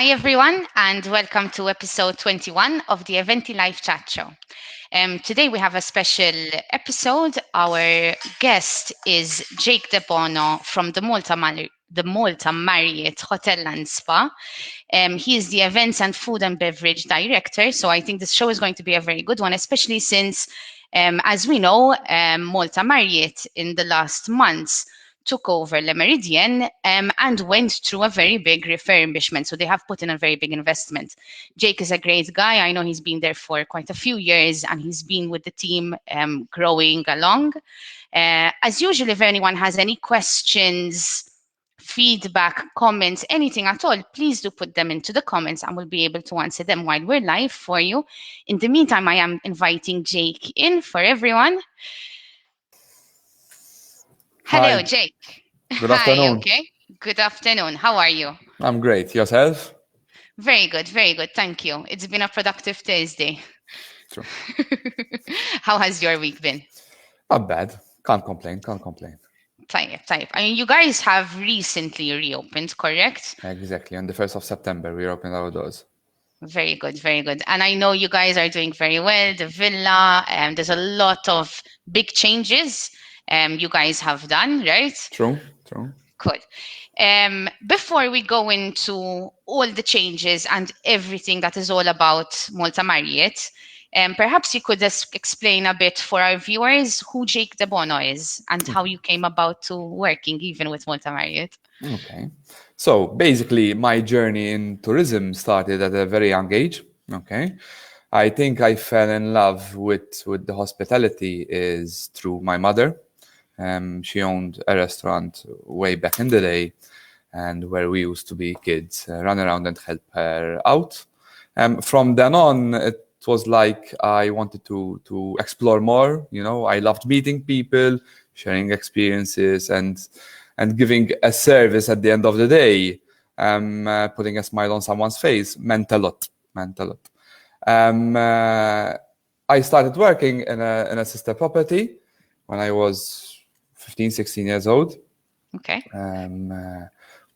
Hi, everyone, and welcome to episode 21 of the Eventi Live Chat Show. Today we have a special episode. Our guest is Jake Debono from the Malta Marriott Hotel and Spa. He is the Events and Food and Beverage Director, so I think this show is going to be a very good one, especially since, as we know, Malta Marriott in the last months took over Le Méridien and went through a very big refurbishment. So they have put in a very big investment. Jake is a great guy. I know he's been there for quite a few years and he's been with the team growing along. As usual, if anyone has any questions, feedback, comments, anything at all, please do put them into the comments and we'll be able to answer them while we're live for you. In the meantime, I am inviting Jake in for everyone. Hello, Hi. Jake. Good Hi, afternoon. okay. Good afternoon. How are you? I'm great. Yourself? Very good, very good. Thank you. It's been a productive Thursday. True. How has your week been? Not bad. Can't complain. Type. I mean, you guys have recently reopened, correct? Exactly. On the 1st of September, we opened our doors. Very good, very good. And I know you guys are doing very well. The villa, there's a lot of big changes you guys have done, right? True. Cool. Before we go into all the changes and everything that is all about Malta Marriott, perhaps you could just explain a bit for our viewers who Jake Debono is and how you came about to working even with Malta Marriott. Okay. So basically, my journey in tourism started at a very young age. Okay. I think I fell in love with the hospitality is through my mother. She owned a restaurant way back in the day, and where we used to be kids, run around and help her out. From then on, it was like I wanted to explore more. You know, I loved meeting people, sharing experiences, and giving a service at the end of the day. Putting a smile on someone's face meant a lot. I started working in a sister property when I was 15, 16 years old. Okay.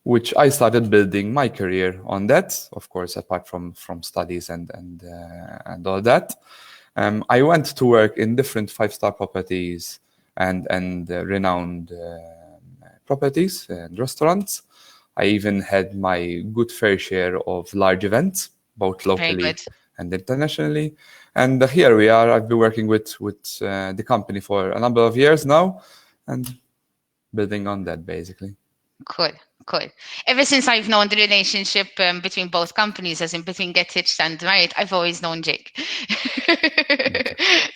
Which I started building my career on that, of course, apart from studies and all that. I went to work in different 5-star properties and renowned properties and restaurants. I even had my good fair share of large events, both locally and internationally. And here we are. I've been working with the company for a number of years now and building on that, basically. Cool. Ever since I've known the relationship between both companies, as in between Get Hitched and Marriott, I've always known Jake.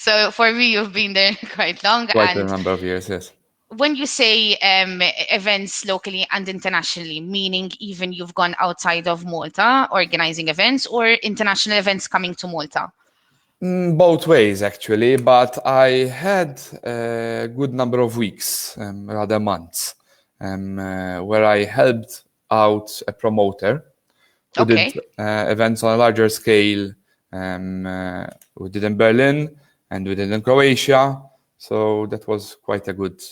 So for me, you've been there quite long. Quite a number of years, yes. When you say events locally and internationally, meaning even you've gone outside of Malta organizing events or international events coming to Malta? Both ways, actually, but I had a good number of weeks, rather months, where I helped out a promoter who did events on a larger scale. We did in Berlin and we did in Croatia. So that was quite a good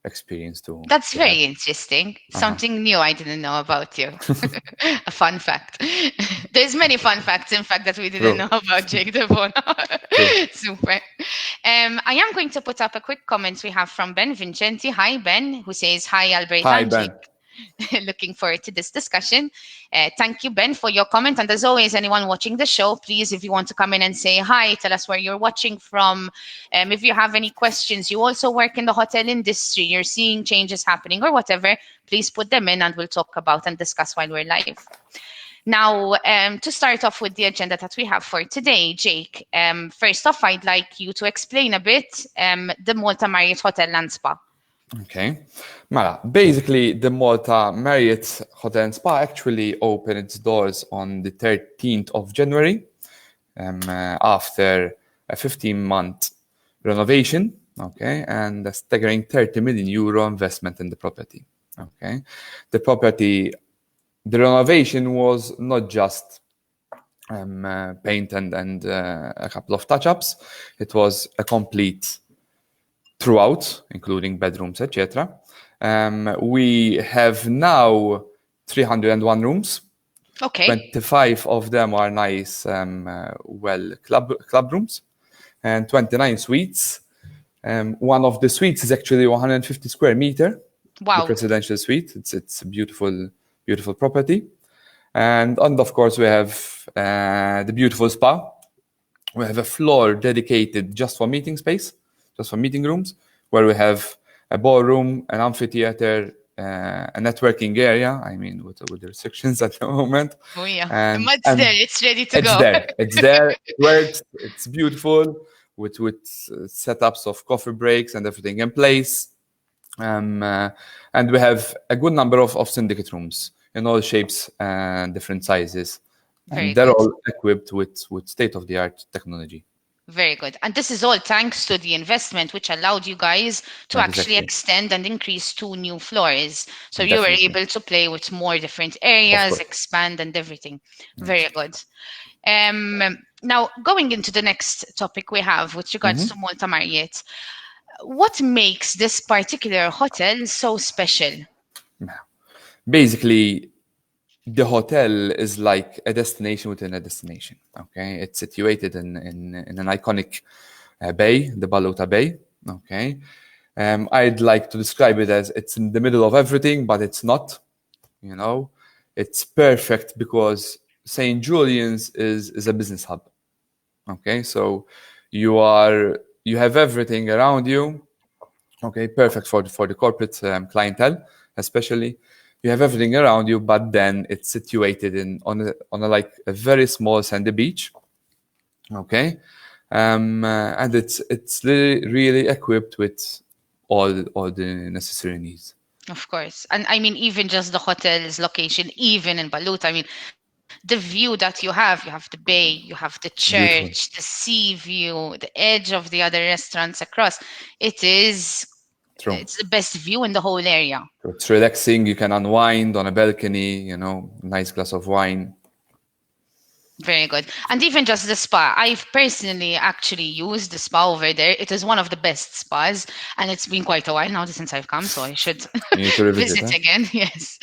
experience too. That's very interesting. Something new I didn't know about you. A fun fact. There's many fun facts, in fact, that we didn't know about Jake Debono. Super. I am going to put up a quick comment we have from Ben Vincenti. Hi, Ben, who says, hi, Alberta. Hi, Ben. Looking forward to this discussion. Thank you, Ben, for your comment. And as always, anyone watching the show, please, if you want to come in and say hi, tell us where you're watching from. If you have any questions, you also work in the hotel industry, you're seeing changes happening or whatever, please put them in and we'll talk about and discuss while we're live. Now, to start off with the agenda that we have for today, Jake, first off, I'd like you to explain a bit the Malta Marriott Hotel and Spa. Okay. Basically, the Malta Marriott Hotel and Spa actually opened its doors on the 13th of January after a 15-month renovation, okay, and a staggering 30 million euro investment in the property. Okay. The renovation was not just paint and a couple of touch-ups. It was a complete throughout, including bedrooms, etc. We have now 301 rooms, Okay. 25 of them are nice, club rooms, and 29 suites. One of the suites is actually 150 square meter, the Wow. presidential suite. It's a beautiful property. And of course, we have the beautiful spa. We have a floor dedicated just for meeting space, just for meeting rooms, where we have a ballroom, an amphitheater, a networking area. I mean, with the restrictions at the moment, Oh yeah. It's and there. It's ready to it's go. there. It's there. It works. It's beautiful with setups of coffee breaks and everything in place. And we have a good number of syndicate rooms in all shapes and different sizes, and Very they're good. all equipped with state-of-the-art technology. Very good. And this is all thanks to the investment, which allowed you guys to actually Exactly. extend and increase 2 new floors. So you were Definitely. able to play with more different Of areas, course. expand and everything. Very Yes. good. Now, going into the next topic we have with regards to Malta Marriott, what makes this particular hotel so special? Basically, the hotel is like a destination within a destination. Okay, it's situated in an iconic bay, the Balota Bay. Okay, I'd like to describe it as it's in the middle of everything, but it's not. You know, it's perfect because St. Julian's is a business hub. Okay, so you have everything around you. Okay, perfect for the corporate clientele, especially. You have everything around you, but then it's situated on a like a very small sandy beach. Okay, and it's really equipped with all the necessary needs. Of course. And I mean, even just the hotel's location, even in Balut, I mean, the view that you have the bay, you have the church, Beautiful. the sea view, the edge of the other restaurants across. It is, True. it's the best view in the whole area. So it's relaxing. You can unwind on a balcony. Nice glass of wine. Very good. And even just the spa. I've personally actually used the spa over there. It is one of the best spas. And it's been quite a while now since I've come, so I should You need to revisit, visit huh? again. Yes.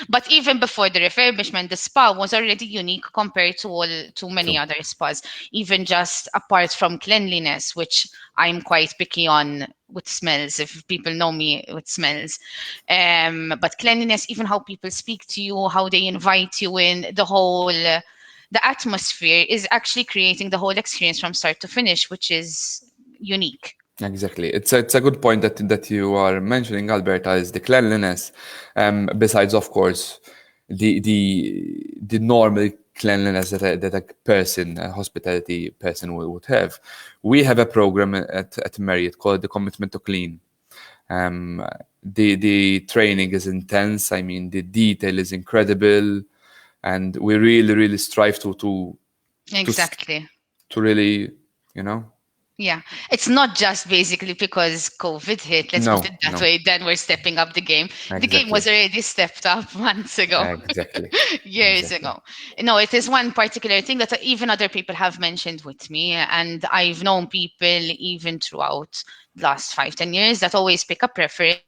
But even before the refurbishment, the spa was already unique compared to many True. other spas. Even just apart from cleanliness, which I'm quite picky on with smells, if people know me with smells. But cleanliness, even how people speak to you, how they invite you in, the atmosphere is actually creating the whole experience from start to finish, which is unique. Exactly. It's a good point that you are mentioning, Alberta, is the cleanliness. Besides, of course, the normal cleanliness that a person, a hospitality person would have. We have a program at Marriott called the Commitment to Clean. Um, the training is intense. I mean, the detail is incredible, and we really strive to st- Exactly. to really, you know, Yeah. It's not just basically because COVID hit, let's put it no, that no, way, then we're stepping up the game. The game exactly. was already stepped up months ago, Exactly. years Exactly. ago. No, it is one particular thing that even other people have mentioned with me. And I've known people even throughout the last 5, 10 years that always pick a preference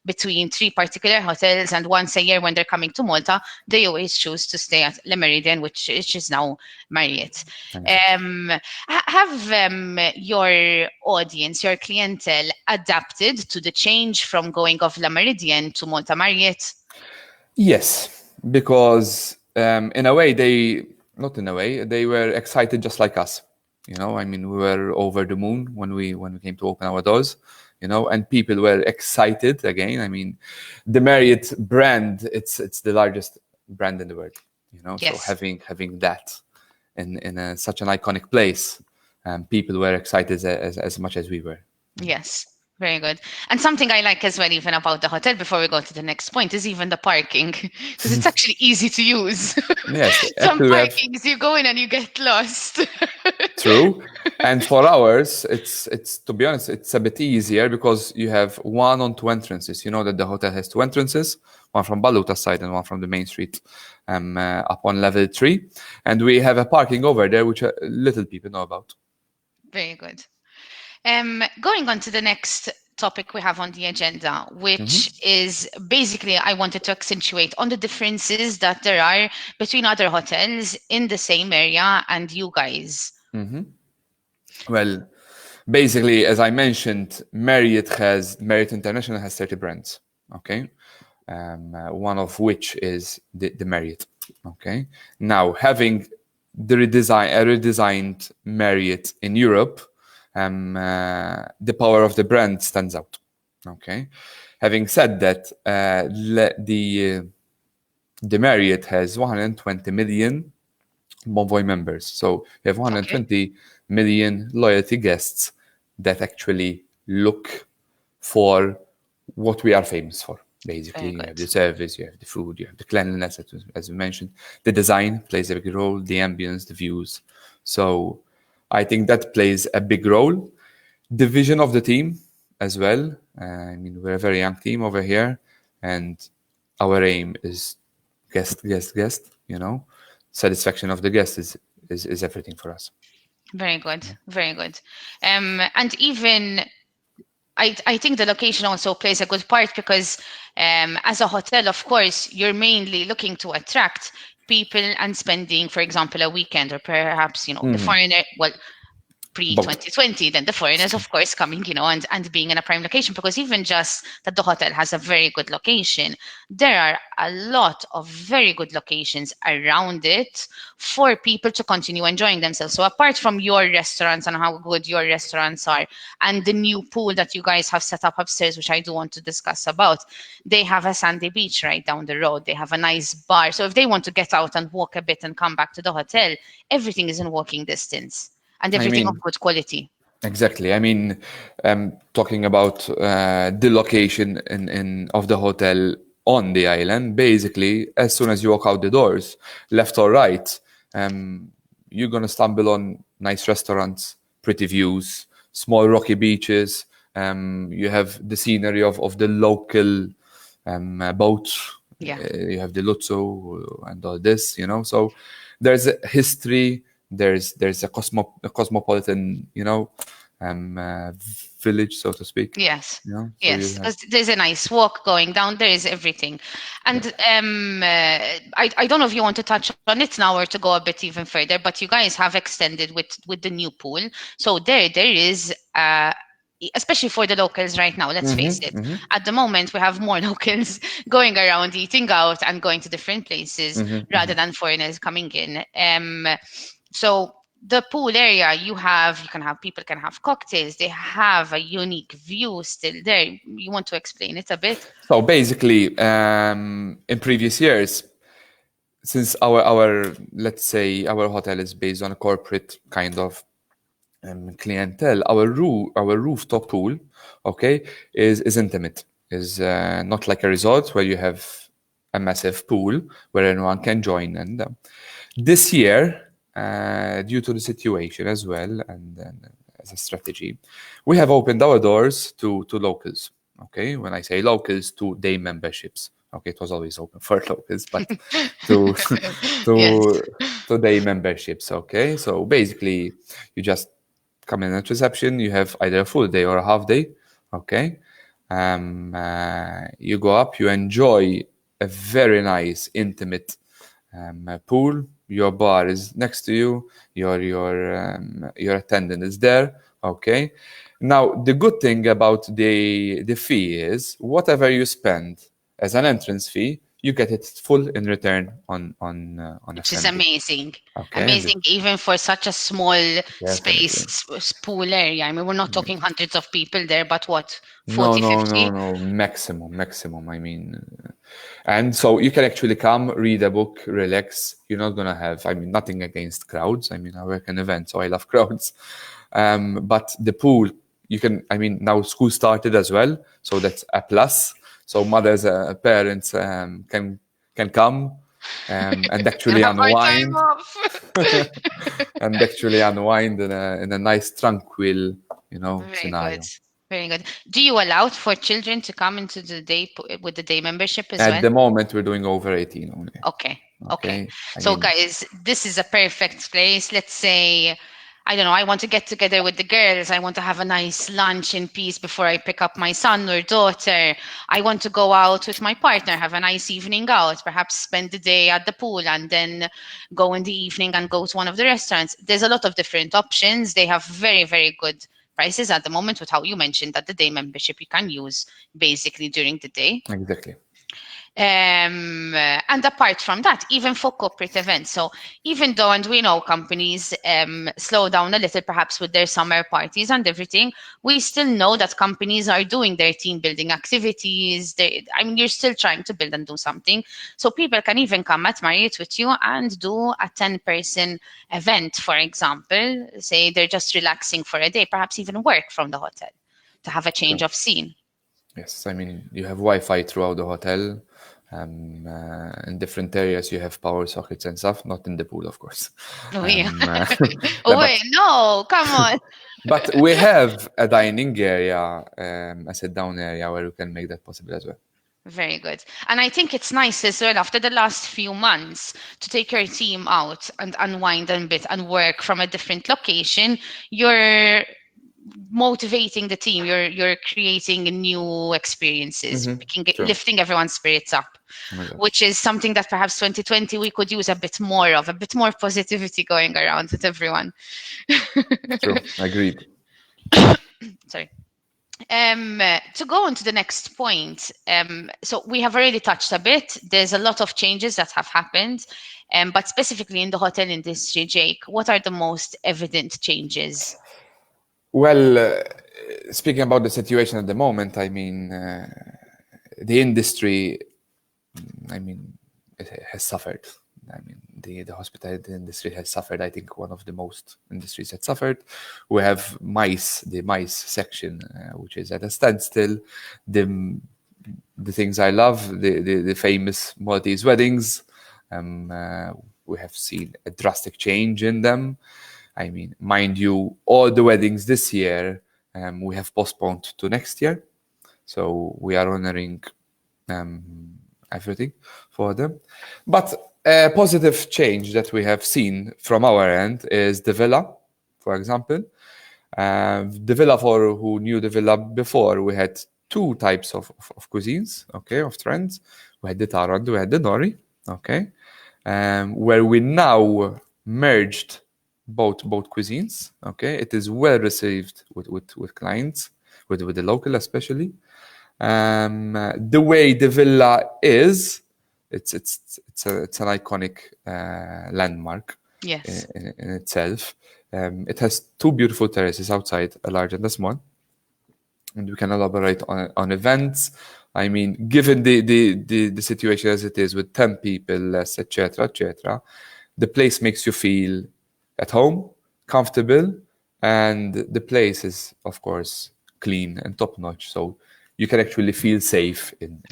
between three particular hotels. And once a year when they're coming to Malta, they always choose to stay at Le Meridien, which is now Marriott. Exactly. Have your audience, your clientele, adapted to the change from going off La Meridian to Malta Marriott? Yes, because in a way not in a way, they were excited just like us. I mean, we were over the moon when we came to open our doors. And people were excited again. I mean, the Marriott brand, it's the largest brand in the world. So Yes. having that in such an iconic place, people were excited as much as we were. Yes, very good. And something I like as well, even about the hotel, before we go to the next point, is even the parking, because it's actually easy to use. Yes, Some actually, we have. parkings, you go in and you get lost. True. And for ours, it's to be honest, it's a bit easier because you have one on two entrances. You know that the hotel has two entrances, one from Baluta side and one from the main street, up on level 3, and we have a parking over there which little people know about. Very good. Going on to the next topic we have on the agenda, which Hmm. is basically I wanted to accentuate on the differences that there are between other hotels in the same area and you guys. Well, basically, as I mentioned, Marriott International has 30 brands. Okay, one of which is the Marriott. Okay, now having a redesigned Marriott in Europe, the power of the brand stands out. Okay, having said that, the Marriott has 120 million Bonvoy members. So you have Okay, 120 million loyalty guests that actually look for what we are famous for. very Basically, you have good. the service, you have the food, you have the cleanliness, as we mentioned. The design plays a big role, the ambience, the views. So I think that plays a big role. The vision of the team as well. I mean, we're a very young team over here, and our aim is guest, guest, guest. Satisfaction of the guest is everything for us. Very good. Very good. And even I think the location also plays a good part because as a hotel, of course, you're mainly looking to attract people and spending, for example, a weekend or perhaps, the foreigner, well, pre Both. 2020, then the foreigners, of course, coming, and being in a prime location, because even just that the hotel has a very good location, there are a lot of very good locations around it for people to continue enjoying themselves. So apart from your restaurants and how good your restaurants are, and the new pool that you guys have set up upstairs, which I do want to discuss about, they have a sandy beach right down the road. They have a nice bar. So if they want to get out and walk a bit and come back to the hotel, everything is in walking distance and I everything of mean, good quality. exactly. I mean, talking about the location in of the hotel on the island, basically, as soon as you walk out the doors, left or right, you're gonna stumble on nice restaurants, pretty views, small rocky beaches. You have the scenery of the local boats. Yeah. You have the Lutzo and all this, So there's a history. There's a cosmopolitan, village, so to speak. Yes. So you Yes, have. because there's a nice walk going down. There is everything, and Yeah. I don't know if you want to touch on it now or to go a bit even further. But you guys have extended with the new pool, so there is especially for the locals right now. Let's face it. At the moment, we have more locals going around eating out and going to different places rather than foreigners coming in. So the pool area you can have people can have cocktails. They have a unique view still there. You want to explain it a bit? So basically, in previous years, since our let's say our hotel is based on a corporate kind of clientele, our rooftop pool, okay, is intimate. Is not like a resort where you have a massive pool where anyone can join. And this year, due to the situation as well, and as a strategy, we have opened our doors to locals. Okay, when I say locals, to day memberships. Okay, it was always open for locals, but to Yes. to to day memberships. Okay, so basically, you just come in at reception. You have either a full day or a half day. Okay, you go up. You enjoy a very nice, intimate pool. Your bar is next to you. Your attendant is there. Okay. Now the good thing about the fee is whatever you spend as an entrance fee, you get it full in return on Which is F&B. amazing. Okay. Amazing, even for such a small space, Definitely. pool area. I mean, we're not talking hundreds of people there, but what, No, 40, no, no, 50? no. Maximum. I mean, and so you can actually come, read a book, relax. You're not gonna have. I mean, nothing against crowds. I mean, I work in events, so I love crowds. But the pool, you can. I mean, now school started as well, so that's a plus. So mothers, parents can come and And actually have our time unwind off. and actually unwind in a nice tranquil, Very good. scenario. Very good. Do you allow for children to come into the with the day membership as At well? the moment, we're doing over 18 only. Okay. Okay. Okay. I So mean, guys, this is a perfect place. Let's say I don't know, I want to get together with the girls. I want to have a nice lunch in peace before I pick up my son or daughter. I want to go out with my partner, have a nice evening out, perhaps spend the day at the pool and then go in the evening and go to one of the restaurants. There's a lot of different options. They have very, very good prices at the moment with how you mentioned that the day membership you can use basically during the day. Exactly. And apart from that, even for corporate events. So even though, and we know companies slow down a little perhaps with their summer parties and everything, we still know that companies are doing their team building activities. I mean, you're still trying to build and do something. So people can even come at Marriott with you and do a 10-person event, for example. Say they're just relaxing for a day, perhaps even work from the hotel to have a change True. of scene. Yes, I mean, you have Wi-Fi throughout the hotel. In different areas, you have power sockets and stuff. Not in the pool, of course. Oh, yeah. But Oh, wait, no, come on. but we have a dining area, a sit-down area where you can make that possible as well. Very good. And I think it's nice as well after the last few months to take your team out and unwind a bit and work from a different location. You're motivating the team. You're creating new experiences, True. lifting everyone's spirits up, Oh my God. which is something that perhaps 2020 we could use a bit more of, a bit more positivity going around with everyone. True. Agreed. Sorry. To go on to the next point, so we have already touched a bit. There's a lot of changes that have happened, but specifically in the hotel industry, Jake, what are the most evident changes? Well, speaking about the situation at the moment, I mean, the industry, I mean, it has suffered. I mean, the hospitality industry has suffered. I think one of the most industries that suffered. We have the MICE section, which is at a standstill. The things I love, the famous Maltese weddings. We have seen a drastic change in them. I mean, mind you, all the weddings this year we have postponed to next year. So we are honoring everything for them. But a positive change that we have seen from our end is the villa, for example. The villa, for who knew the villa before, we had two types of cuisines, okay, of trends. We had the Tarand, we had the Nori, okay, where we now merged both cuisines, okay. It is well received with clients, with the local especially. The way the villa is, it's an iconic landmark Yes. in itself. It has two beautiful terraces outside, a large and a small, and we can elaborate on events. I mean, given the situation as it is with 10 people less, etc., the place makes you feel at home, comfortable, and the place is, of course, clean and top notch. So you can actually feel safe in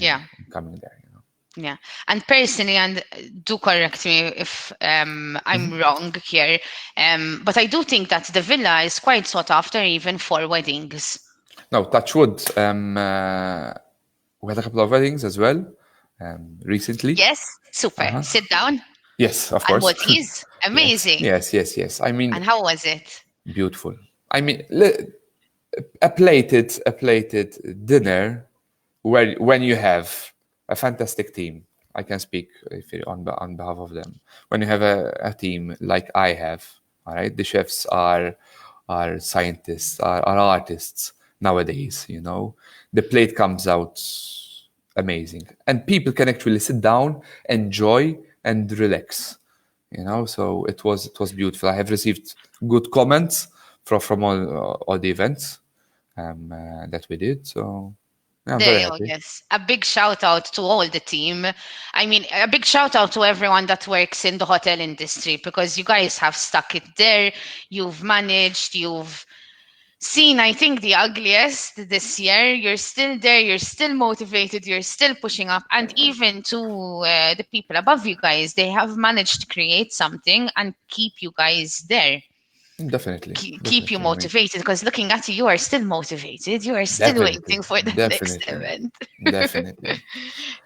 coming there. You know? Yeah. And personally, and do correct me if I'm wrong here, but I do think that the villa is quite sought after even for weddings. No, touch wood. We had a couple of weddings as well recently. Yes, super. Sit down. Yes, of And course. what is amazing. Yes. I mean, And how was it? beautiful. I mean, a plated dinner where when you have a fantastic team. I can speak on behalf of them. When you have a team like I have, all right, the chefs are scientists, are artists nowadays. You know, the plate comes out amazing, and people can actually sit down, enjoy, and relax. You know, so it was beautiful. I have received good comments from all the events that we did. So yeah, I'm There very you go, happy. yes. A big shout out to all the team. I mean, a big shout out to everyone that works in the hotel industry because you guys have stuck it there. You've managed, you've seen, I think, the ugliest this year. You're still there, you're still motivated, you're still pushing up. And even to the people above you guys, they have managed to create something and keep you guys there. Definitely, keep you definitely. I mean, motivated, because looking at you, you are still motivated, you are still definitely, waiting for the next definitely, event. definitely.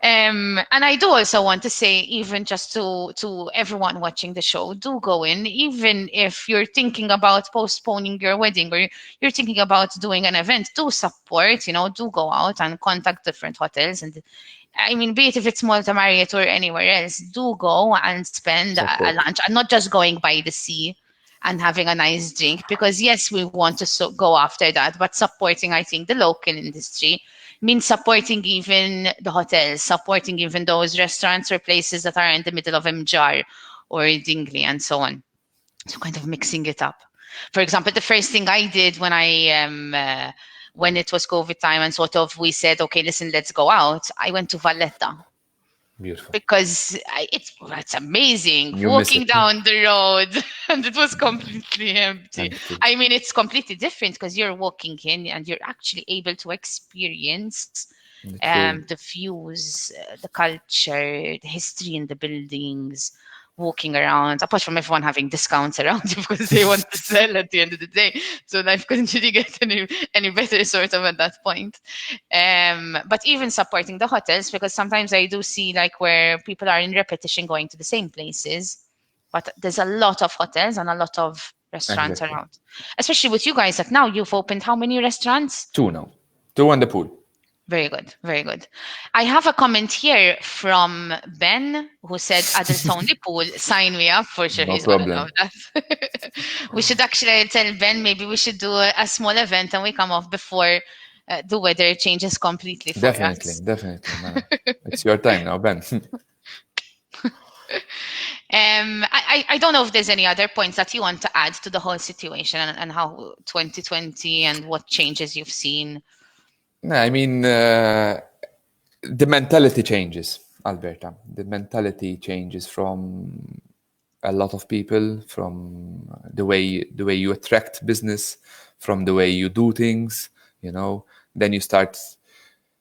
And I do also want to say, even just to everyone watching the show, do go in, even if you're thinking about postponing your wedding, or you're thinking about doing an event, do support, do go out and contact different hotels. And I mean, be it if it's Malta Marriott or anywhere else, do go and spend a Support. lunch, and not just going by the sea and having a nice drink, because yes, we want to go after that, but supporting, I think, the local industry means supporting even the hotels, supporting even those restaurants or places that are in the middle of Mjar or Dingley and so on. So kind of mixing it up. For example, the first thing I did when it was COVID time, and sort of we said, okay, listen, let's go out, I went to Valletta, Beautiful. because it's amazing You miss walking it, huh? down the road and it was completely empty. Empty. I mean, it's completely different because you're walking in and you're actually able to experience The true. the views, the culture, the history in the buildings, walking around, apart from everyone having discounts around you because they want to sell at the end of the day. So life couldn't really get any better sort of at that point. But even supporting the hotels, because sometimes I do see like where people are in repetition going to the same places, but there's a lot of hotels and a lot of restaurants Exactly. around. Especially with you guys, that now you've opened how many restaurants? Two now. Two on the pool. Very good, very good. I have a comment here from Ben who said adults only pool. Sign me up for sure. No He's gonna love problem. that. We should actually tell Ben, maybe we should do a small event and we come off before the weather changes completely for Definitely, us. definitely, man. It's your time now, Ben. I don't know if there's any other points that you want to add to the whole situation, and how 2020 and what changes you've seen. No, I mean, the mentality changes, Alberta. The mentality changes from a lot of people, from the way you attract business, from the way you do things. You know, then you start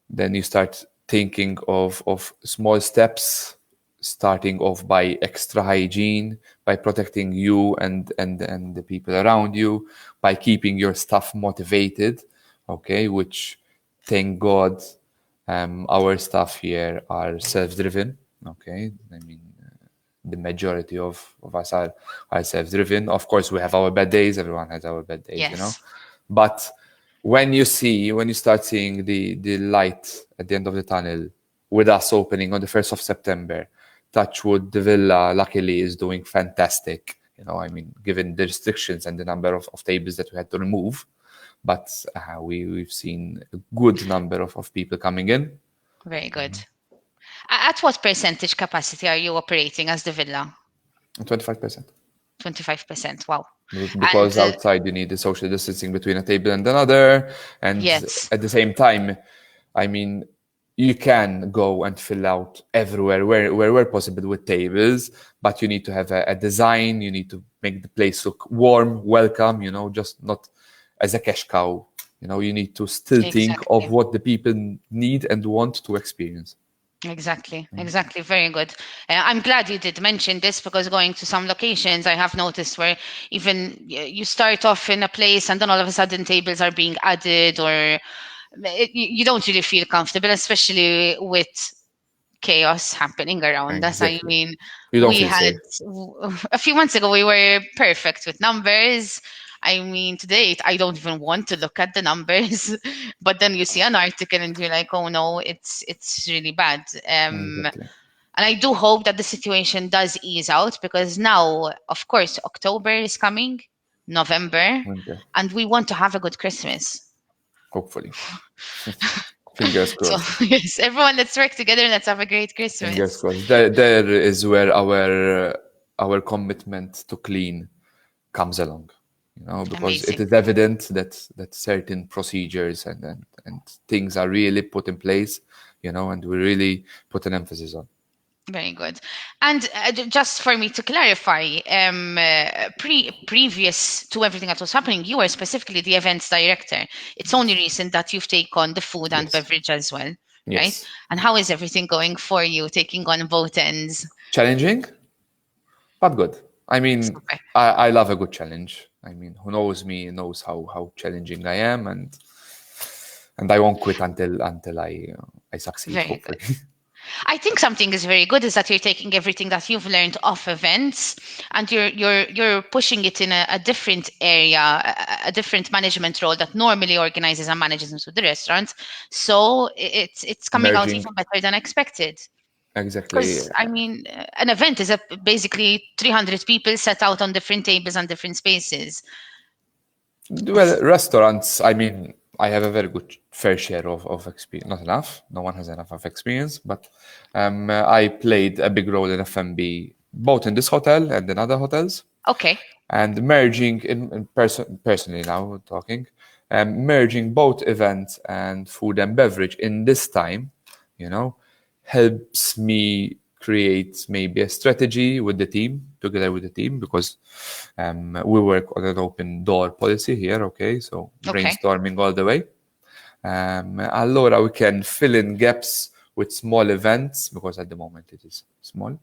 then you start thinking of small steps, starting off by extra hygiene, by protecting you and the people around you, by keeping your staff motivated. Okay, which, thank God, our staff here are self-driven. Okay, I mean, the majority of us are self-driven. Of course, we have our bad days. Everyone has our bad days, Yes, But when you start seeing the light at the end of the tunnel, with us opening on the 1st of September, Touchwood, the villa, luckily, is doing fantastic. I mean, given the restrictions and the number of tables that we had to remove, but we've seen a good number of people coming in. very good. At what percentage capacity are you operating as the villa? 25%. 25%. Wow. And Because outside you need the social distancing between a table and another, and yes, at the same time, I mean, you can go and fill out everywhere where possible with tables, but you need to have a design. You need to make the place look warm, welcome. Just not as a cash cow. You need to still think of exactly. what the people need and want to experience. Exactly, exactly. Very good. I'm glad you did mention this, because going to some locations, I have noticed where even you start off in a place and then all of a sudden tables are being added, or you don't really feel comfortable, especially with chaos happening around us. I Exactly. mean, You don't we feel had safe. a few months ago, we were perfect with numbers. I mean, today I don't even want to look at the numbers, but then you see an article and you're like, oh no, it's really bad. Exactly. And I do hope that the situation does ease out, because now, of course, October is coming, November, Okay. and we want to have a good Christmas. Hopefully. Fingers So crossed. yes, everyone, let's work together and let's have a great Fingers Christmas. crossed. There is where our commitment to clean comes along. Because it Amazing. is evident that certain procedures and things are really put in place, and we really put an emphasis on. Very good. And just for me to clarify, previous to everything that was happening, you were specifically the events director. It's only recent that you've taken on the food and Yes. beverage as well, right? Yes. And how is everything going for you, taking on both ends? Challenging, but good. I mean, Super. I love a good challenge. I mean, who knows me knows how challenging I am, and I won't quit until I succeed, Very hopefully. good. I think something is very good is that you're taking everything that you've learned off events and you're pushing it in a different area, a different management role that normally organizes and manages into the restaurant. So it's coming out Merging, even better than expected. exactly. Because I mean, an event is basically 300 people set out on different tables and different spaces. Well, restaurants, I mean, I have a very good fair share of experience. Not enough. No one has enough of experience, but I played a big role in F&B, both in this hotel and in other hotels. Okay. And merging personally now talking, merging both events and food and beverage in this time, you know, helps me create maybe a strategy with the team, together with the team, because we work on an open door policy here. Okay, so Okay. brainstorming all the way. Allora we can fill in gaps with small events because at the moment it is small.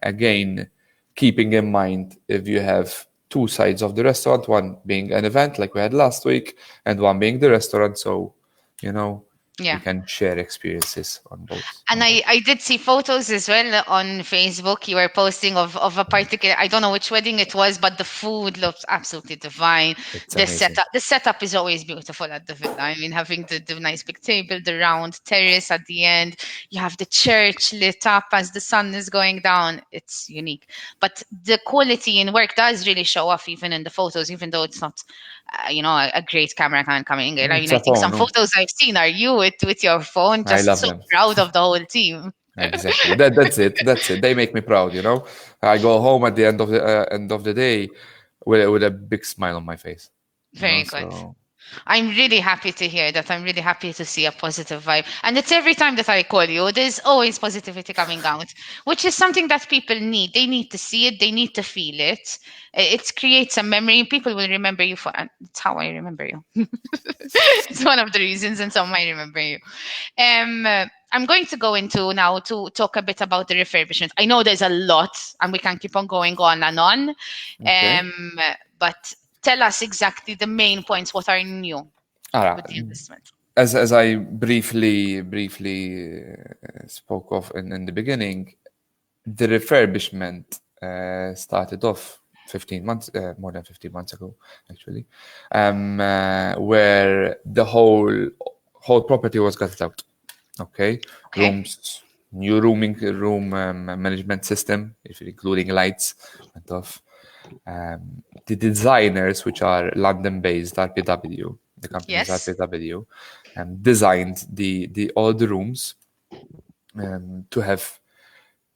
Again, keeping in mind if you have two sides of the restaurant, one being an event like we had last week, and one being the restaurant, so you know we Yeah. can share experiences on both. And I did see photos as well on Facebook. You were posting of a particular, I don't know which wedding it was, but the food looks absolutely divine. It's amazing. The setup is always beautiful at the villa. I mean, having the nice big table, the round terrace at the end, you have the church lit up as the sun is going down. It's unique. But the quality in work does really show off even in the photos, even though it's not a great cameraman coming in. I mean, It's I a think phone. some No? photos I've seen are you with your phone, I just love so them. proud of the whole team. Exactly. That's it. That's it. They make me proud. I go home at the end of the day with a big smile on my face. Very good. So I'm really happy to hear that. I'm really happy to see a positive vibe. And it's every time that I call you, there's always positivity coming out, which is something that people need. They need to see it, they need to feel it. It creates a memory. People will remember you for, and it's how I remember you. It's one of the reasons, and some might remember you. I'm going to go into now to talk a bit about the refurbishment. I know there's a lot, and we can keep on going on and on. okay. But tell us exactly the main points. What are new Allora, with the investment? as I briefly spoke of in the beginning, the refurbishment started off 15 months, more than 15 months ago, actually, where the whole property was gutted out. Okay, Okay. rooms, new room management system, if including lights, went off. The designers, which are London-based RPW, the company is Yes. RPW, designed all the rooms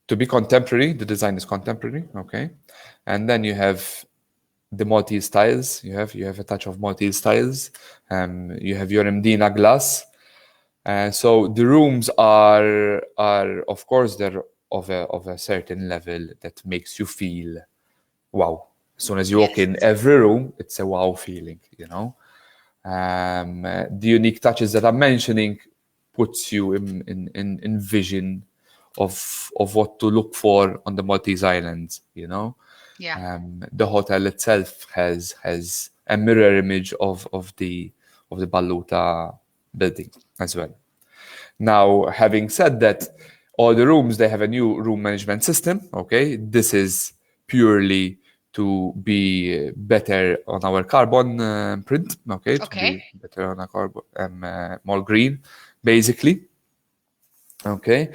to be contemporary. The design is contemporary, okay, and then you have the Maltese styles. You have a touch of Maltese styles. You have your Mdina glass. So the rooms are of course they're of a certain level that makes you feel wow. As soon as you walk Yes. in every room, it's a wow feeling. The unique touches that I'm mentioning puts you in vision of what to look for on the Maltese Islands. Yeah. The hotel itself has a mirror image of the Baluta building as well. Now, having said that, all the rooms they have a new room management system. Okay, this is purely to be better on our carbon print. Okay, to Okay. be better on our carbon, more green, basically. Okay,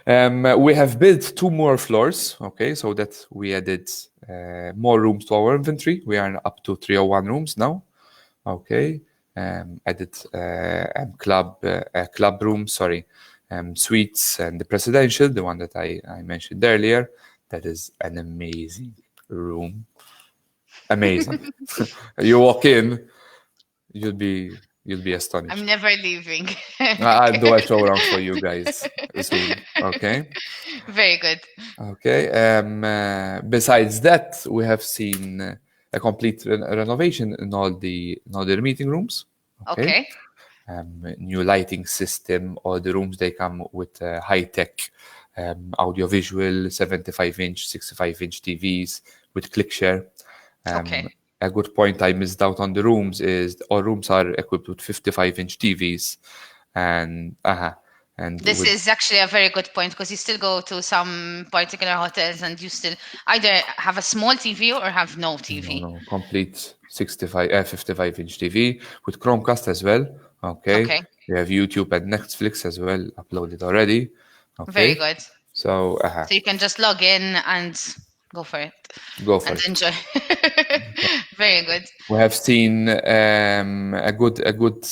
we have built two more floors. Okay, so that we added more rooms to our inventory. We are up to 301 rooms now. Okay, added club room. Sorry, suites and the presidential, the one that I mentioned earlier. That is an amazing room. Amazing. You walk in, you'll be I'm astonished. never leaving. I'll Okay. do a show around for you guys soon. Okay. Very good. Okay. Besides that, we have seen a complete renovation in all the meeting rooms. Okay. Okay. New lighting system. All the rooms they come with high tech audiovisual, 75-inch, 65-inch TVs with ClickShare. Okay. A good point I missed out on the rooms is our rooms are equipped with 55-inch TVs, and and This with is actually a very good point because you still go to some particular hotels and you still either have a small TV or have no TV. complete 55-inch TV with Chromecast as well. Okay, Okay, we have YouTube and Netflix as well uploaded already. very Okay, good. so So you can just log in and go for it go for and it. enjoy. Very good. We have seen a good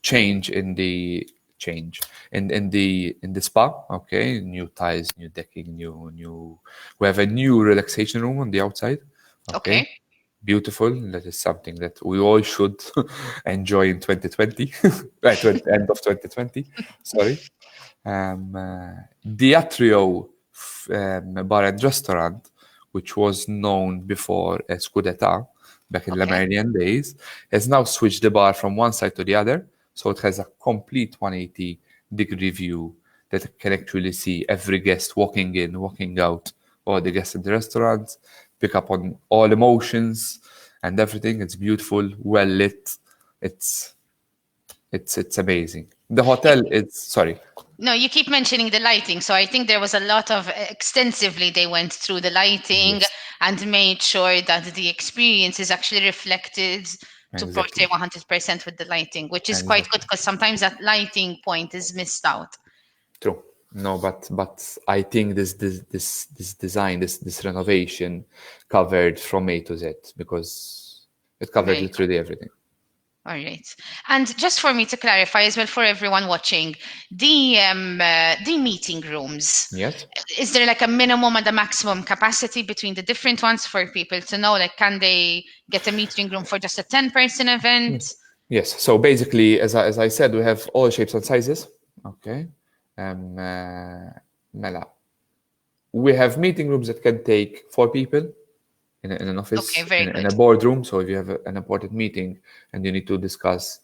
change in the spa. Okay, new tiles, new decking, new. We have a new relaxation room on the outside. Okay, Okay. beautiful. That is something that we all should enjoy in 2020, right? End of 2020. Sorry. The Atrio bar and restaurant, which was known before as Scudetta back in Okay. Lamarian days, has now switched the bar from one side to the other. So it has a complete 180-degree view that can actually see every guest walking in, walking out, or the guests in the restaurant, pick up on all emotions and everything. It's beautiful, well lit. It's it's amazing. The hotel is sorry. No, you keep mentioning the lighting. So I think there was a lot of extensively they went through the lighting Yes, and made sure that the experience is actually reflected to portray exactly. 100% with the lighting, which is quite good Exactly. because sometimes that lighting point is missed out. True. No, but I think this design, this renovation covered from A to Z because it covered Very good. literally everything. All right. And just for me to clarify as well for everyone watching, the meeting rooms, Yes. is there like a minimum and a maximum capacity between the different ones for people to know? Like, can they get a meeting room for just a 10-person event? Yes. So basically, as I said, we have all shapes and sizes. Okay. Um, uh, Mela. We have meeting rooms that can take 4 people in an Okay, office, very in a good. boardroom. So if you have an important meeting and you need to discuss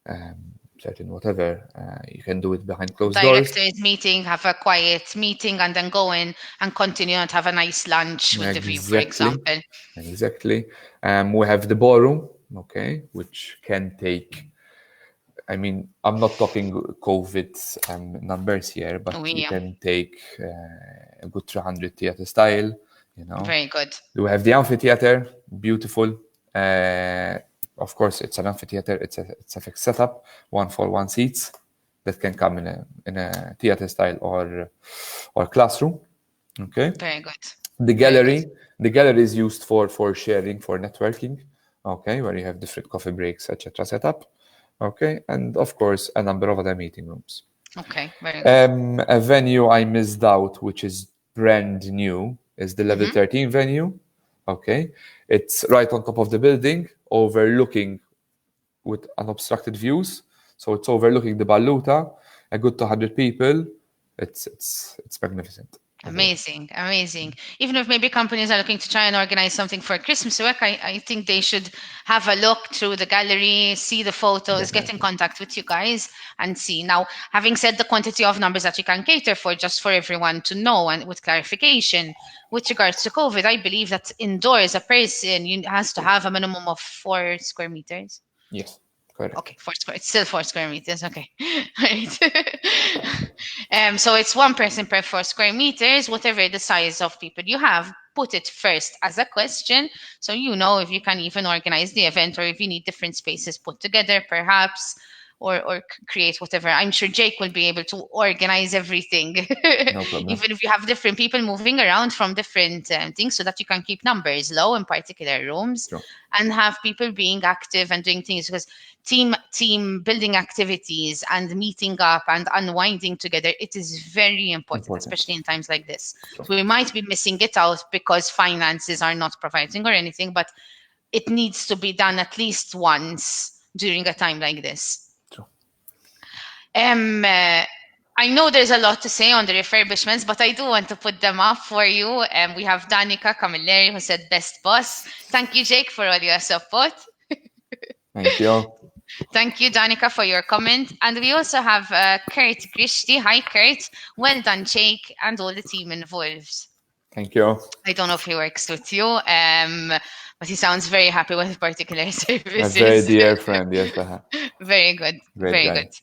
um, certain whatever, you can do it behind closed doors. Directors meeting, have a quiet meeting, and then go in and continue and have a nice lunch with the view, for Exactly. example. Exactly. We have the ballroom, okay, which can take, I mean, I'm not talking COVID numbers here, Oh, but you yeah, can take a good 300 theater style, you know. very good. We have the amphitheater, beautiful. Uh, of course, it's an amphitheater. It's a fixed setup, 1-for-1 seats that can come in a theater style or classroom. Okay. Very good. The Very good. gallery, the gallery is used for sharing, for networking. Okay, where you have different coffee breaks, etc. set up. Okay, and of course a number of other meeting rooms. Okay, very good. A venue I missed out, which is brand new, is the level Mhm. 13 venue. Okay, it's right on top of the building, overlooking with unobstructed views. So it's overlooking the Baluta, a good 200 people. It's magnificent. Okay. Amazing, amazing. Even if maybe companies are looking to try and organize something for Christmas week, I think they should have a look through the gallery, see the photos, get in Definitely. contact with you guys and see. Now, having said the quantity of numbers that you can cater for, just for everyone to know and with clarification, with regards to COVID, I believe that indoors a person has to have a minimum of 4 square meters. Yes, correct. Okay, 4 square. It's still 4 square meters. Okay, right. So it's one person per 4 square meters, whatever the size of people you have. Put it first as a question, so you know if you can even organize the event or if you need different spaces put together, perhaps, or create whatever. I'm sure Jake will be able to organize everything, No problem. even if you have different people moving around from different things, so that you can keep numbers low in particular rooms True. and have people being active and doing things because team building activities and meeting up and unwinding together, it is very important, Important. especially in times like this. True. We might be missing it out because finances are not providing or anything, but it needs to be done at least once during a time like this. True. I know there's a lot to say on the refurbishments, but I do want to put them up for you. We have Danica Camilleri who said best boss. Thank you, Jake, for all your support. Thank you. Thank you, Danica, for your comment. And we also have Kurt Grishti. Hi, Kurt. Well done, Jake, and all the team involved. Thank you. I don't know if he works with you, but he sounds very happy with particular A very services. dear friend, yes, Very good, great very guy. good.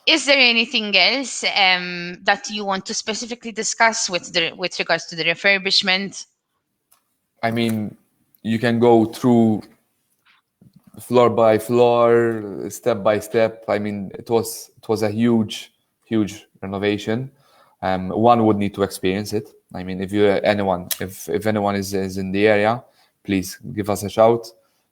Is there anything else that you want to specifically discuss with regards to the refurbishment? I mean, you can go through floor by floor, step by step. I mean, it was a huge renovation. One would need to experience it. I mean, if anyone is in the area, please give us a shout.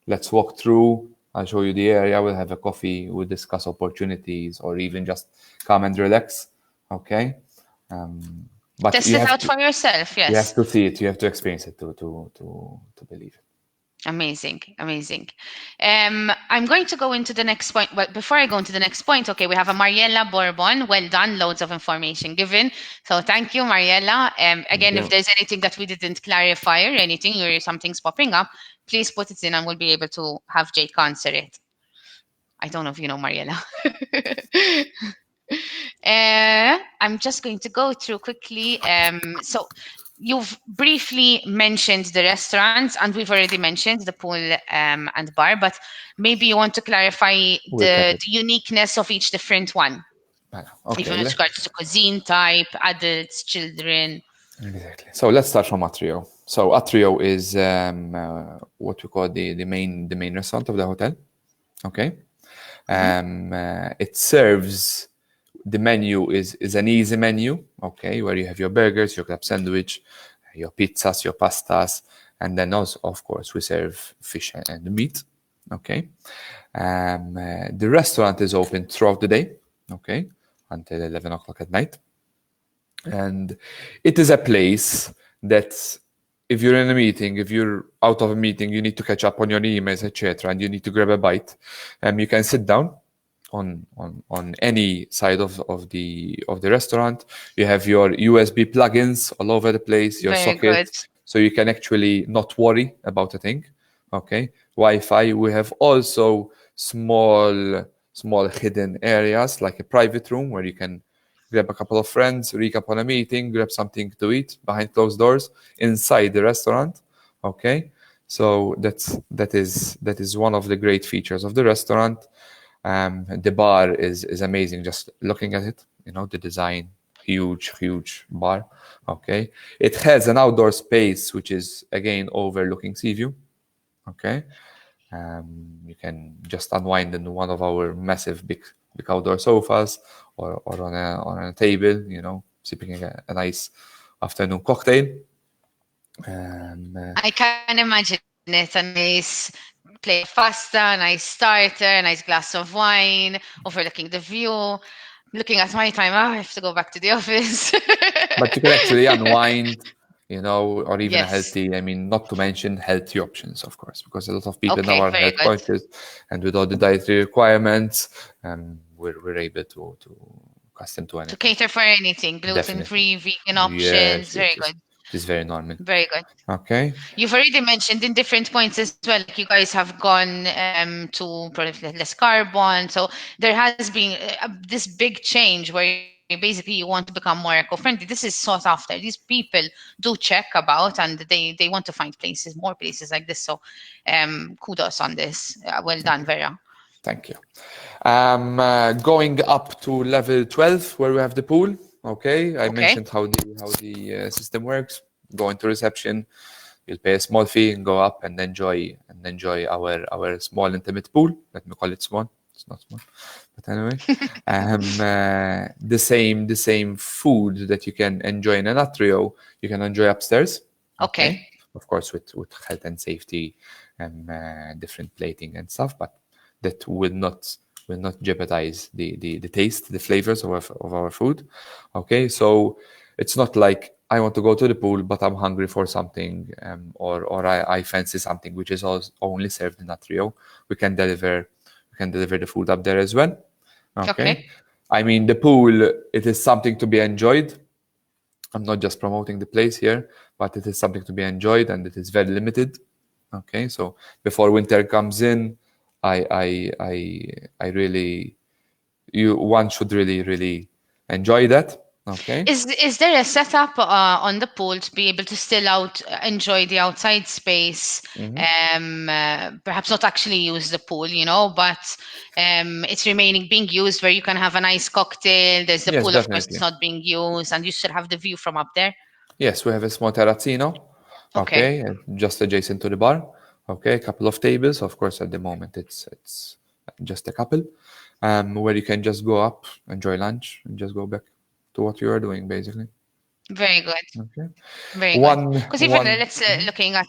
Let's walk through. I'll show you the area. We'll have a coffee. We'll discuss opportunities, or even just come and relax. Okay. But Test it out for yourself, you have yes. to see it. You have to experience it to believe it. Amazing, amazing. I'm going to go into the next point, but before I go into the next point, okay, we have a Mariella Bourbon. Well done, loads of information given. So thank you, Mariella. Thank Again, if you. there's anything that we didn't clarify or anything, or something's popping up, please put it in and we'll be able to have Jake answer it. I don't know if you know Mariella. I'm just going to go through quickly. So you've briefly mentioned the restaurants, and we've already mentioned the pool and bar, but maybe you want to clarify We'll cut the it. uniqueness of each different one, Okay. even with regards to cuisine type, adults, children. Exactly. So let's start from Atrio. So Atrio is what we call the main restaurant of the hotel. Okay. It serves, the menu is an easy menu. Okay, where you have your burgers, your club sandwich, your pizzas, your pastas, and then also, of course, we serve fish and meat. Okay. The restaurant is open throughout the day. Okay, until 11 o'clock at night. And it is a place that if you're in a meeting, if you're out of a meeting, you need to catch up on your emails, etc., and you need to grab a bite, you can sit down on any side of the restaurant. You have your USB plugins all over the place, your Very good. sockets, so you can actually not worry about a thing. Okay, Wi-Fi. We have also small hidden areas like a private room where you can grab a couple of friends, recap on a meeting, grab something to eat behind closed doors inside the restaurant. Okay, so that is one of the great features of the restaurant. The bar is amazing. Just looking at it, the design, huge bar. Okay, it has an outdoor space which is again overlooking sea view. Okay, you can just unwind in one of our massive big outdoor sofas, or on a table, sipping a nice afternoon cocktail. I can imagine it. A nice plate of pasta, a nice starter, a nice glass of wine, overlooking the view. Looking at my time, I have to go back to the office. But you can actually unwind, or even a Yes. healthy, I mean, not to mention healthy options, of course, because a lot of people now Okay, are very health good. conscious, and with all the dietary requirements, we're able to custom to To anything. cater for anything, Definitely. gluten-free, vegan Yes, options. yes, Very yes. good. It is very normal. Very good. Okay. You've already mentioned in different points as well, like you guys have gone to probably less carbon. So there has been this big change where basically you want to become more eco-friendly. This is sought after. These people do check about and they want to find places, more places like this. So kudos on this. Well done, Vera. Thank you. Going up to level 12, where we have the pool. Okay, I Okay. mentioned how the system works. Go into reception, you'll pay a small fee and go up and enjoy our small intimate pool. Let me call it small. It's not small, but anyway, the same food that you can enjoy in an atrio, you can enjoy upstairs. Okay. Okay, of course with health and safety and different plating and stuff, but that will not jeopardize the taste, the flavors of our food. Okay, so it's not like I want to go to the pool, but I'm hungry for something, or I fancy something which is only served in Atrio. We can deliver the food up there as well. Okay. Okay, I mean the pool. It is something to be enjoyed. I'm not just promoting the place here, but it is something to be enjoyed, and it is very limited. Okay, so before winter comes in, I really, one should really enjoy that. Okay. Is there a setup on the pool to be able to still enjoy the outside space? Hmm. Perhaps not actually use the pool, but it's remaining being used where you can have a nice cocktail. There's the Yes, pool, of course, it's definitely. not being used, and you still have the view from up there. Yes, we have a small terrazzino. Okay, Okay, just adjacent to the bar. Okay, a couple of tables. Of course, at the moment it's just a couple, where you can just go up, enjoy lunch, and just go back to what you are doing, basically. very good, Okay. very good. One, Because even one. let's Mhm. looking at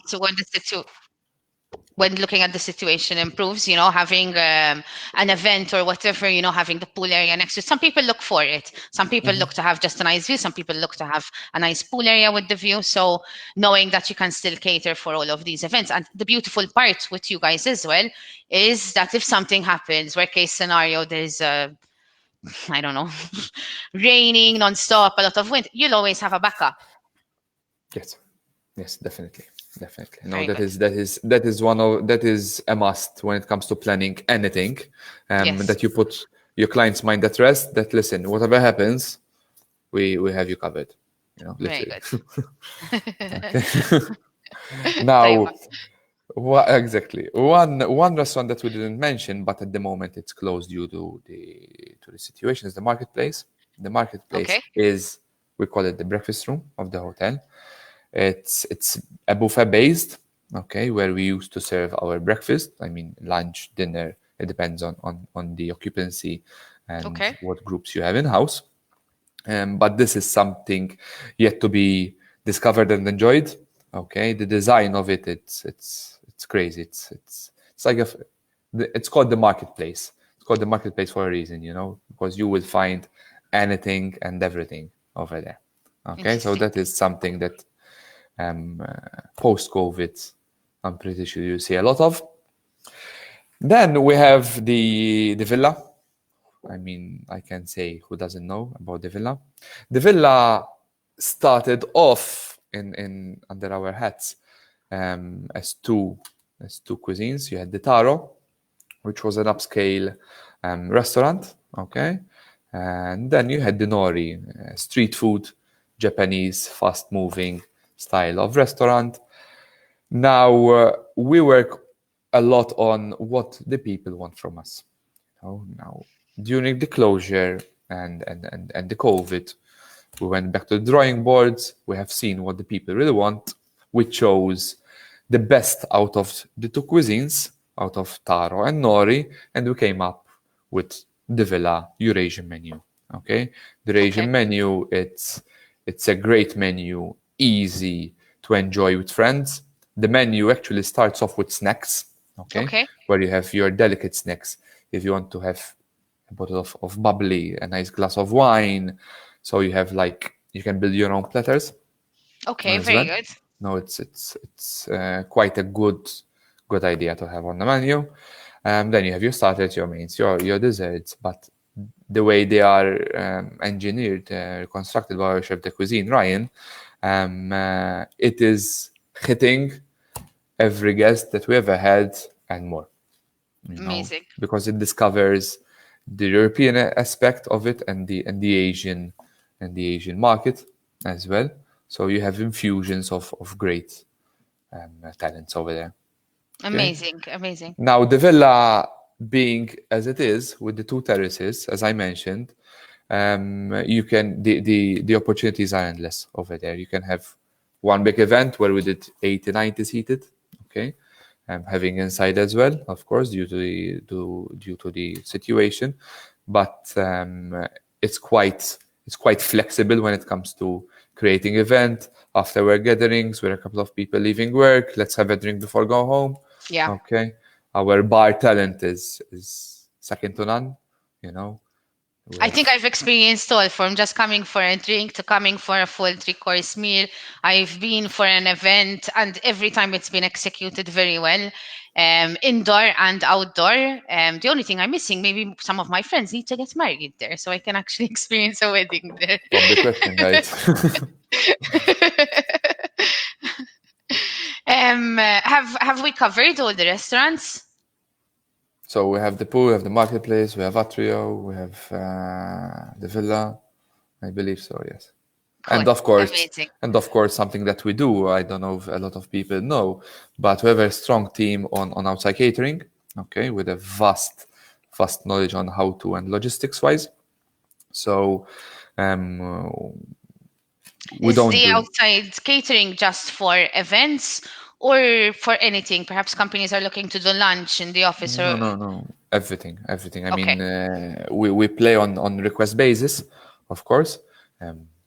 when looking at the situation improves, having an event or whatever, having the pool area next to it. Some people look for it. Some people look to have just a nice view. Some people look to have a nice pool area with the view. So knowing that you can still cater for all of these events. And the beautiful part with you guys as well is that if something happens, worst case scenario, there's I don't know, raining nonstop, a lot of wind, you'll always have a backup. Yes, yes, definitely, definitely. No, Very good. that is a must when it comes to planning anything. Yes. That you put your client's mind at rest. That listen, whatever happens, we have you covered. Very Literally. good. Okay. طيب. Now, exactly one restaurant that we didn't mention, but at the moment it's closed due to the situation, is the marketplace. The marketplace Okay. is, we call it the breakfast room of the hotel. It's a buffet based, okay, where we used to serve our breakfast. I mean, lunch, dinner. It depends on the occupancy and Okay. what groups you have in house. But this is something yet to be discovered and enjoyed. Okay, the design of it, it's crazy. It's like it's called the marketplace. It's called the marketplace for a reason, because you will find anything and everything over there. Okay, so Interesting. that is something that post COVID, I'm pretty sure you see a lot of. Then we have the villa. I mean, I can say who doesn't know about the villa. The villa started off in under our hats, as two cuisines. You had the Taro, which was an upscale restaurant, okay, and then you had the Nori, street food, Japanese fast moving style of restaurant. Now we work a lot on what the people want from us. Now, during the closure and the COVID, we went back to the drawing boards. We have seen what the people really want. We chose the best out of the two cuisines, out of taro and nori, and we came up with the Villa Eurasian menu. Okay, the Eurasian Okay. menu, it's a great menu, easy to enjoy with friends. The menu actually starts off with snacks, okay, Okay. where you have your delicate snacks. If you want to have a bottle of bubbly, a nice glass of wine, so you have like you can build your own platters Okay. as Very well. good. No, it's quite a good idea to have on the menu. Then you have your starters, your mains, your desserts, but the way they are engineered, constructed by our chef de cuisine Ryan, it is hitting every guest that we ever had and more. Amazing. Because it discovers the European aspect of it and the Asian market as well. So you have infusions of great talents over there. Okay. Amazing. Amazing. Now the villa being as it is with the two terraces, as I mentioned, you can the opportunities are endless over there. You can have one big event where we did 80, 90 seated. Okay. Having inside as well, of course, due to the situation, but it's quite flexible when it comes to creating event after work gatherings where a couple of people leaving work. Let's have a drink before go home. Yeah. Okay, our bar talent is second to none. You know, we I have think I've experienced all from just coming for a drink to coming for a full three-course meal. I've been for an event, and every time it's been executed very well, indoor and outdoor. The only thing I'm missing, maybe some of my friends need to get married there, so I can actually experience a wedding there. top the question, right? Have we covered all the restaurants? So we have the pool, we have the marketplace, we have Atrio, we have the villa, I believe so, yes. Cool. And of course, Amazing. something that we do, I don't know if a lot of people know, but we have a strong team on outside catering, okay, with a vast knowledge on how to and logistics wise. So um, we Is don't the do outside catering just for events or for anything? Perhaps companies are looking to do lunch in the office or no, everything. I okay. mean, we play on request basis, of course.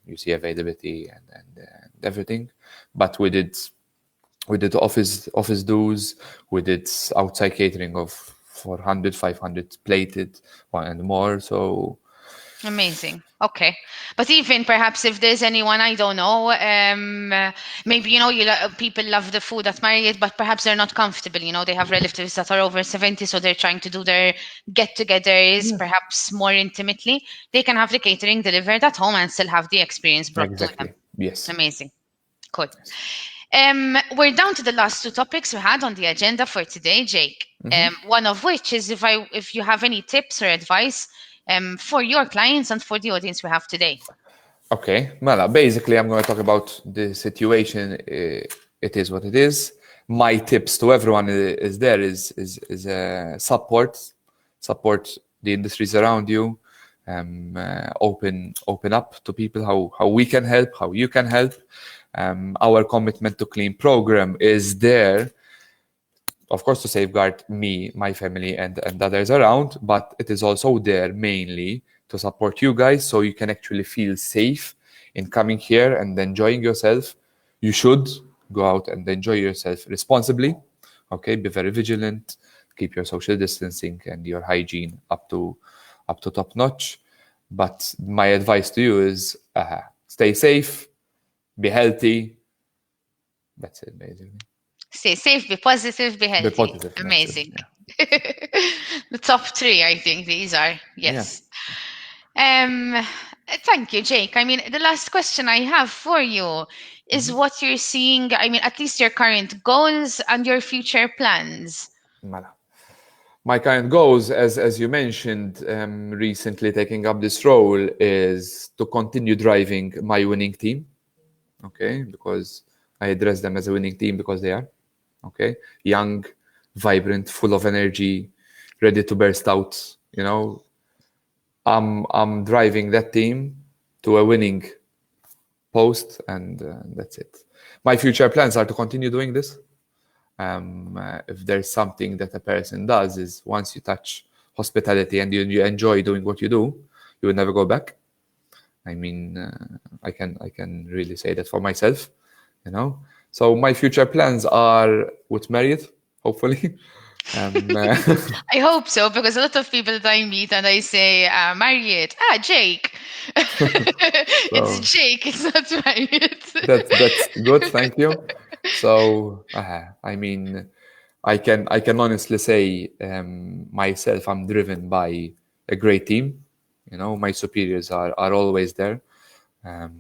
You see availability and everything, but we did office dues, we did outside catering of 400, 500 plated and more. So Amazing. Okay. But even perhaps if there's anyone I don't know, maybe people love the food at Marriott, but perhaps they're not comfortable. They have relatives that are over 70, so they're trying to do their get-togethers yeah, perhaps more intimately. They can have the catering delivered at home and still have the experience brought to them. exactly. Yes. Amazing. Cool. We're down to the last two topics we had on the agenda for today, Jake. One of which is if you have any tips or advice for your clients and for the audience we have today. Okay, Mala, basically, I'm going to talk about the situation. It is what it is. My tips to everyone is there is support the industries around you, open up to people how we can help, how you can help. Our commitment to clean program is there, of course, to safeguard me, my family, and others around, but it is also there mainly to support you guys so you can actually feel safe in coming here and enjoying yourself. You should go out and enjoy yourself responsibly. Okay, be very vigilant, keep your social distancing and your hygiene up to top notch. But my advice to you is stay safe, be healthy. That's it, basically. Stay safe, be positive, be Be healthy. positive. That's it. Amazing. Yeah. The top three, I think these are. Yeah. Yes. Um, Thank you, Jake. I mean, the last question I have for you is what you're seeing, I mean, at least your current goals and your future plans. Mala. My current goals, as you mentioned, recently taking up this role, is to continue driving my winning team. Okay, because I address them as a winning team because they are. Okay, young, vibrant, full of energy, ready to burst out. I'm driving that team to a winning post, and that's it. My future plans are to continue doing this. If there's something that a person does is once you touch hospitality and you enjoy doing what you do, you will never go back. I mean, I can really say that for myself. So my future plans are with Marriott, hopefully. Um, uh, I hope so, because a lot of people that I meet and I say, Marriott, Jake. It's so Jake, it's not Marriott. that's good, thank you. So I mean, I can honestly say myself, I'm driven by a great team. My superiors are always there.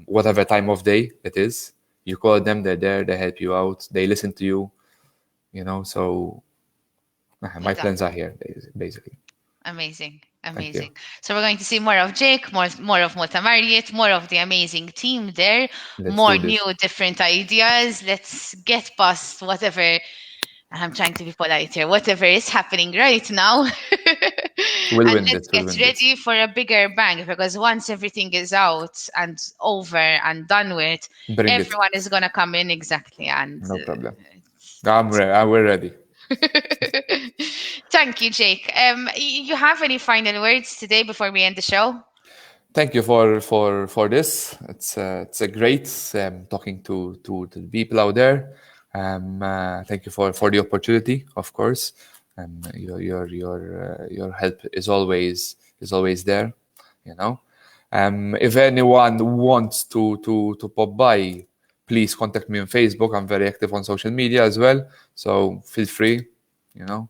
Whatever time of day it is, you call them, they're there, they help you out, they listen to you. So Well my done. plans are here, basically. Amazing. Thank you. Amazing. So we're going to see more of Jake, more of Malta Marriott, more of the amazing team there, Let's more do new, this. different ideas. Let's get past whatever, I'm trying to be polite here, whatever is happening right now. We'll And win let's this. We'll get win this. ready for a bigger bang, because once everything is out and over and done with, Bring it. everyone is going to come in exactly. And No problem. We're ready. thank you, Jake. You have any final words today before we end the show? Thank you for this. It's a great talking to the people out there. Thank you for the opportunity, of course. Your help is always there. You know. If anyone wants to pop by, please contact me on Facebook. I'm very active on social media as well, so feel free. You know.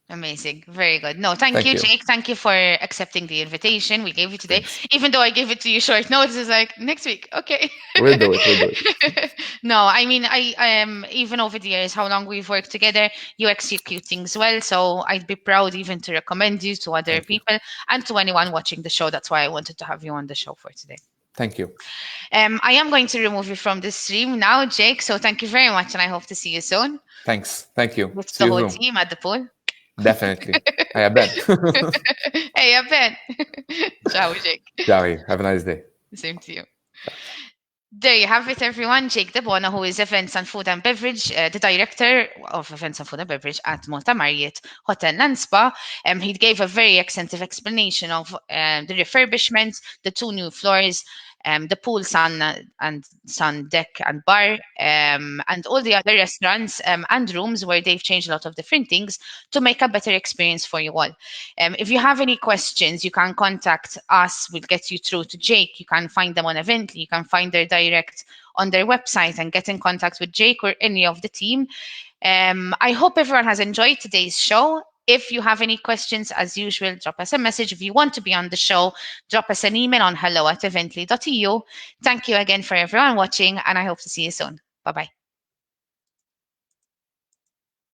Amazing. Very good. No, thank Thank you, you. Jake. Thank you for accepting the invitation we gave you today. Thanks. Even though I gave it to you short notice, it's like next week. Okay. We'll do it. We'll do it. No, I mean, I am even over the years, how long we've worked together, you execute things well. So I'd be proud even to recommend you to other Thank you. people and to anyone watching the show. That's why I wanted to have you on the show for today. Thank you. I am going to remove you from the stream now, Jake. So thank you very much, and I hope to see you soon Thanks. Thank you. with See the you whole soon. team at the pool. Definitely. I bet. Hey, I bet. Ciao, Jake. Ciao. Have a nice day. Same to you. There you have it, everyone. Jake Debono, who is Events and Food and Beverage, the Director of Events and Food and Beverage at Malta Marriott Hotel and Spa. He gave a very extensive explanation of the refurbishment, the 2 new floors, the pool, and Sundeck and Bar, and all the other restaurants and rooms where they've changed a lot of different things to make a better experience for you all. If you have any questions, you can contact us. We'll get you through to Jake. You can find them on Evently. You can find their direct on their website and get in contact with Jake or any of the team. I hope everyone has enjoyed today's show. If you have any questions, as usual, drop us a message. If you want to be on the show, drop us an email on hello@evently.eu. Thank you again for everyone watching, and I hope to see you soon. Bye-bye.